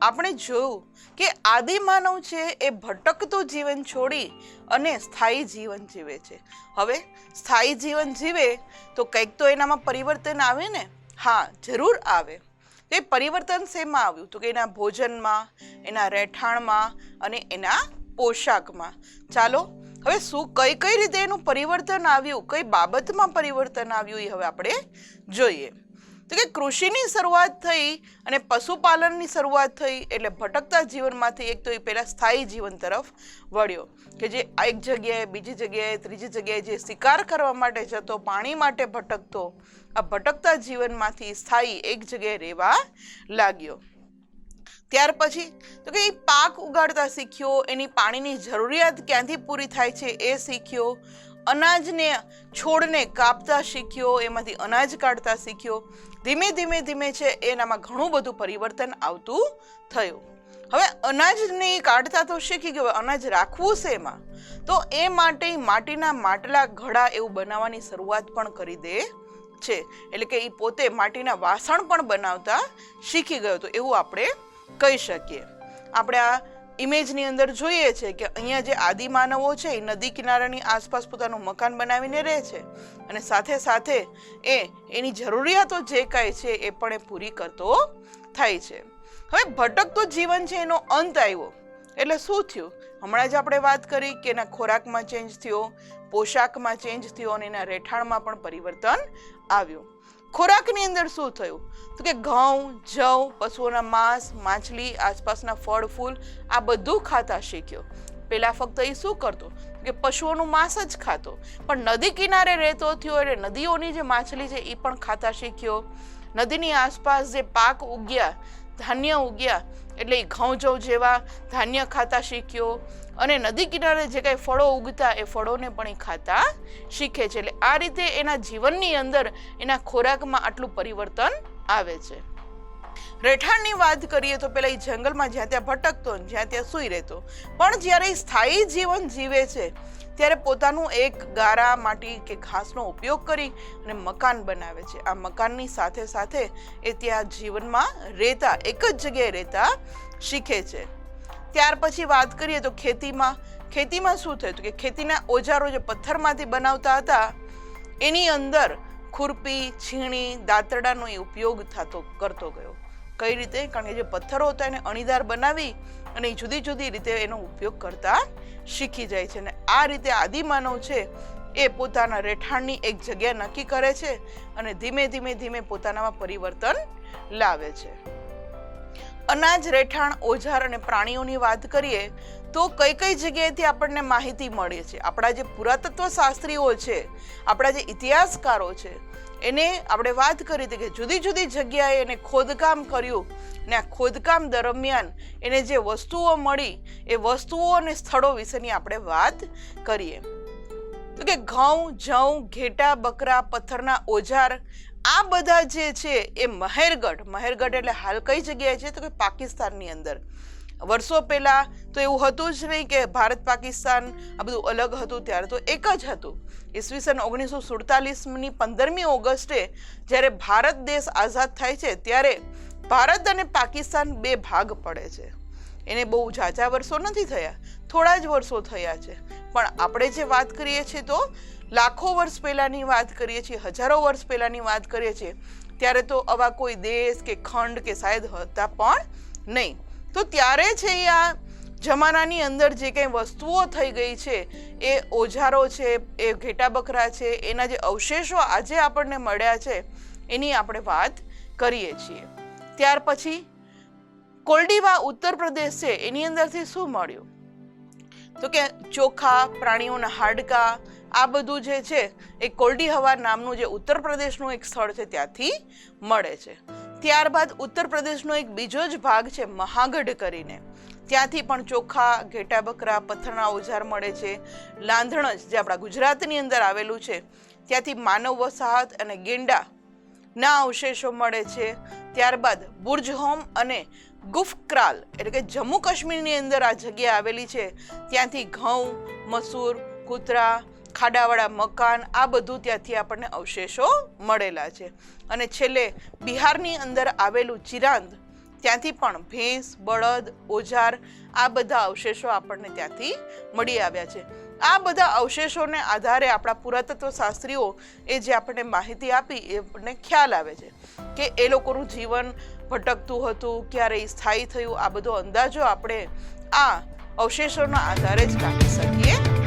આપણે જોયું કે આદિમાનવ છે એ ભટકતું જીવન છોડી અને સ્થાયી જીવન જીવે છે. હવે સ્થાયી જીવન જીવે તો કંઈક તો એનામાં પરિવર્તન આવે ને? હા, જરૂર આવે. તે પરિવર્તન શેમાં આવ્યું? તો કે એના ભોજનમાં, એના રહેઠાણમાં અને એના પોશાકમાં. ચાલો હવે કઈ રીતે એનું પરિવર્તન આવ્યું, કઈ બાબતમાં પરિવર્તન આવ્યું એ હવે આપણે જોઈએ. તો કે કૃષિની શરૂઆત થઈ અને પશુપાલનની શરૂઆત થઈ એટલે ભટકતા જીવનમાંથી એક તો એ પહેલા સ્થાયી જીવન તરફ વળ્યો કે જે એક જગ્યાએ, બીજી જગ્યાએ, ત્રીજી જગ્યાએ જે શિકાર કરવા માટે જતો, પાણી માટે ભટકતો, આ ભટકતા જીવનમાંથી સ્થાયી એક જગ્યાએ રહેવા લાગ્યો. ત્યાર પછી તો કે એ પાક ઉગાડતા શીખ્યો, એની પાણીની જરૂરિયાત ક્યાંથી પૂરી થાય છે એ શીખ્યો, અનાજને, છોડને કાપતા શીખ્યો, એમાંથી અનાજ કાઢતા શીખ્યો. ધીમે ધીમે છે એનામાં ઘણું બધું પરિવર્તન આવતું થયું. હવે અનાજને કાઢતા તો શીખી ગયો, અનાજ રાખવું શેમાં? તો એ માટે માટીના માટલા, ઘડા એવું બનાવવાની શરૂઆત પણ કરી દે છે. એટલે કે એ પોતે માટીના વાસણ પણ બનાવતા શીખી ગયો તો એવું આપણે કહી શકીએ. આપણે આ ઇમેજની અંદર જોઈએ છે કે અહીંયા જે આદિમાનવો છે એ નદી કિનારાની આસપાસ પોતાનું મકાન બનાવીને રહે છે અને સાથે સાથે એની જરૂરિયાતો જે કાંઈ છે એ પણ એ પૂરી કરતો થાય છે. હવે ભટકતું જીવન છે એનો અંત આવ્યો એટલે શું થયું? હમણાં જ આપણે વાત કરી કે એના ખોરાકમાં ચેન્જ થયો, પોશાકમાં ચેન્જ થયો અને એના રહેઠાણમાં પણ પરિવર્તન આવ્યું. ખોરાકની અંદર શું થયું? તો કે ઘઉં, જવ, પશુઓના માંસ, માછલી, આસપાસના ફળ ફૂલ આ બધું ખાતા શીખ્યો. પેલા ફક્ત એ શું કરતો કે પશુઓનું માંસ જ ખાતો, પણ નદી કિનારે રહેતો થયો એટલે નદીઓની જે માછલી છે એ પણ ખાતા શીખ્યો. નદીની આસપાસ જે પાક ઉગ્યા, ધાન્ય ઉગ્યા એટલે એ ઘઉં જવ જેવા ધાન્ય ખાતા શીખ્યો અને નદી કિનારે જે કાંઈ ફળો ઉગતા એ ફળોને પણ એ ખાતા શીખે છે. એટલે આ રીતે એના જીવનની અંદર એના ખોરાકમાં આટલું પરિવર્તન આવે છે. રહેઠાણની વાત કરીએ તો પેલા એ જંગલમાં જ્યાં ત્યાં ભટકતો, જ્યાં ત્યાં સૂઈ રહેતો, પણ જ્યારે એ સ્થાયી જીવન જીવે છે ત્યારે પોતાનું એક ગારા, માટી કે ઘાસનો ઉપયોગ કરી અને મકાન બનાવે છે. આ મકાનની સાથે સાથે એ ત્યાં જીવનમાં રહેતા, એક જ જગ્યાએ રહેતા શીખે છે. ત્યાર પછી વાત કરીએ તો ખેતીમાં શું થયું? કે ખેતીના ઓજારો જે પથ્થરમાંથી બનાવતા હતા એની અંદર ખુરપી, છીણી, દાંતરડાનો એ ઉપયોગ કરતો ગયો. કઈ રીતે? કારણ કે જે પથ્થરો હતા એને અણીદાર બનાવી અને જુદી જુદી રીતે એનો ઉપયોગ કરતા શીખી જાય છે. અને આ રીતે આદિમાનવ છે એ પોતાના રહેઠાણની એક જગ્યા નક્કી કરે છે અને ધીમે ધીમે પોતાનામાં પરિવર્તન લાવે છે. અનાજ, રહેઠાણ, ઓજાર અને પ્રાણીઓની વાત કરીએ તો કઈ જગ્યાએથી આપણને માહિતી મળે છે? આપણા જે પુરાતત્વ શાસ્ત્રીઓ છે, આપણા જે ઇતિહાસકારો છે, એને આપણે વાત કરી હતી કે જુદી જુદી જગ્યાએ એને ખોદકામ કર્યું ને આ ખોદકામ દરમિયાન એને જે વસ્તુઓ મળી એ વસ્તુઓ અને સ્થળો વિશેની આપણે વાત કરીએ. તો કે ઘઉં, જવ, ઘેટા, બકરા, પથ્થરના ઓજાર આ બધા જે છે એ મહેરગઢ એટલે હાલ કઈ જગ્યાએ છે? તો કે પાકિસ્તાનની અંદર. વર્ષો પહેલા તો એવું હતું જ નહીં કે ભારત પાકિસ્તાન આ બધું અલગ હતું, ત્યારે તો એક જ હતું. ઈસવીસન 1947ની 15મી ઓગસ્ટે જ્યારે ભારત દેશ આઝાદ થાય છે ત્યારે ભારત અને પાકિસ્તાન બે ભાગ પડે છે. એને બહુ ઝાઝા વર્ષો નથી થયા, થોડા જ વર્ષો થયા છે. પણ આપણે જે વાત કરીએ છીએ તો લાખો વર્ષ પહેલાની વાત કરીએ છીએ, હજારો વર્ષ પહેલાની વાત કરીએ છીએ, ત્યારે તો આવા કોઈ દેશ કે ખંડ કે શાયદ હતા પણ નહીં. તો ત્યારે છે આ જમાનાની અંદર જે કંઈ વસ્તુઓ થઈ ગઈ છે, એ ઓજારો છે, એ ઘેટા બકરા છે, એના જે અવશેષો આજે આપણને મળ્યા છે એની આપણે વાત કરીએ છીએ. ત્યાર પછી કોલ્ડીવા ઉત્તર પ્રદેશ છે એની અંદરથી શું મળ્યું? તો કે ચોખા, પ્રાણીઓના હાડકા, આ બધું જે છે એ કોલ્ડી હવા નામનું જે ઉત્તર પ્રદેશનું એક સ્થળ છે ત્યાંથી મળે છે. ત્યારબાદ ઉત્તર પ્રદેશનો એક બીજો જ ભાગ છે મહાગઢ કરીને, ત્યાંથી પણ ચોખા, ઘેટા બકરા, પથ્થરના ઓજાર મળે છે. લાંધણજ જે આપણા ગુજરાતની અંદર આવેલું છે ત્યાંથી માનવ વસાહત અને ગેંડા ના અવશેષો મળે છે. ત્યારબાદ બુર્જહોમ અને ગુફક્રાલ એટલે કે જમ્મુ કાશ્મીરની અંદર આ જગ્યા આવેલી છે, ત્યાંથી ઘઉં, મસૂર, કૂતરા, ખાડાવાળા મકાન આ બધું ત્યાંથી આપણને અવશેષો મળેલા છે. અને છેલ્લે બિહારની અંદર આવેલું ચિરાંદ ત્યાંથી પણ ભેંસ, બળદ, ઓજાર આ બધા અવશેષો આપણને ત્યાંથી મળી આવ્યા છે. આ બધા અવશેષોને આધારે આપણા પુરાતત્વ શાસ્ત્રીઓ એ જે આપણને માહિતી આપી એ આપણને ખ્યાલ આવે છે કે એ લોકોનું જીવન ભટકતું હતું, ક્યારેય સ્થાયી થયું, આ બધો અંદાજો આપણે આ અવશેષોના આધારે જ કાઢી શકીએ